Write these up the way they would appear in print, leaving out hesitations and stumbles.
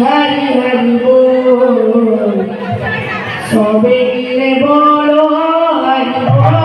হরি হরি বল সবে মিলে বলো হরি বল।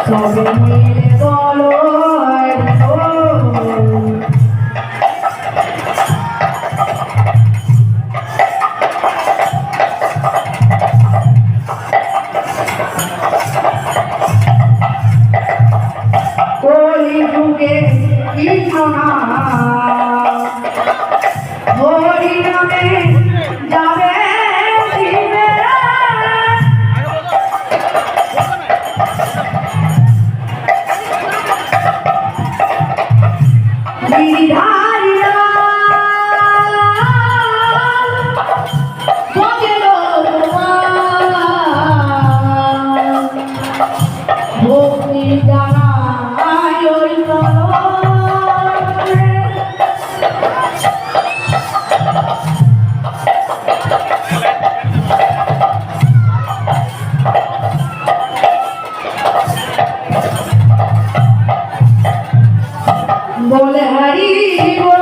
সবে মিলে বলো হরি বল। কলি যুগে কৃষ্ণ নাম হরি নামে যাবে बोले हरि बोल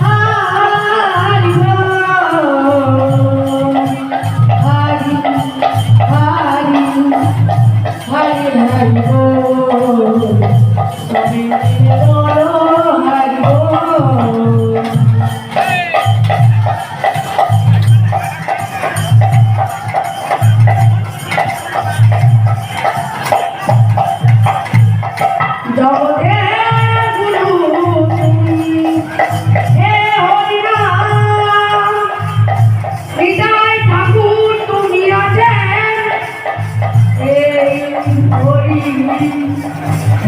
हरि बोल हरि हरि हरि हरि बोल सभी मिले बोलो हरि बोल।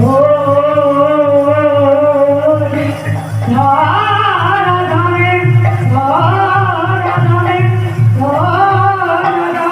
Oh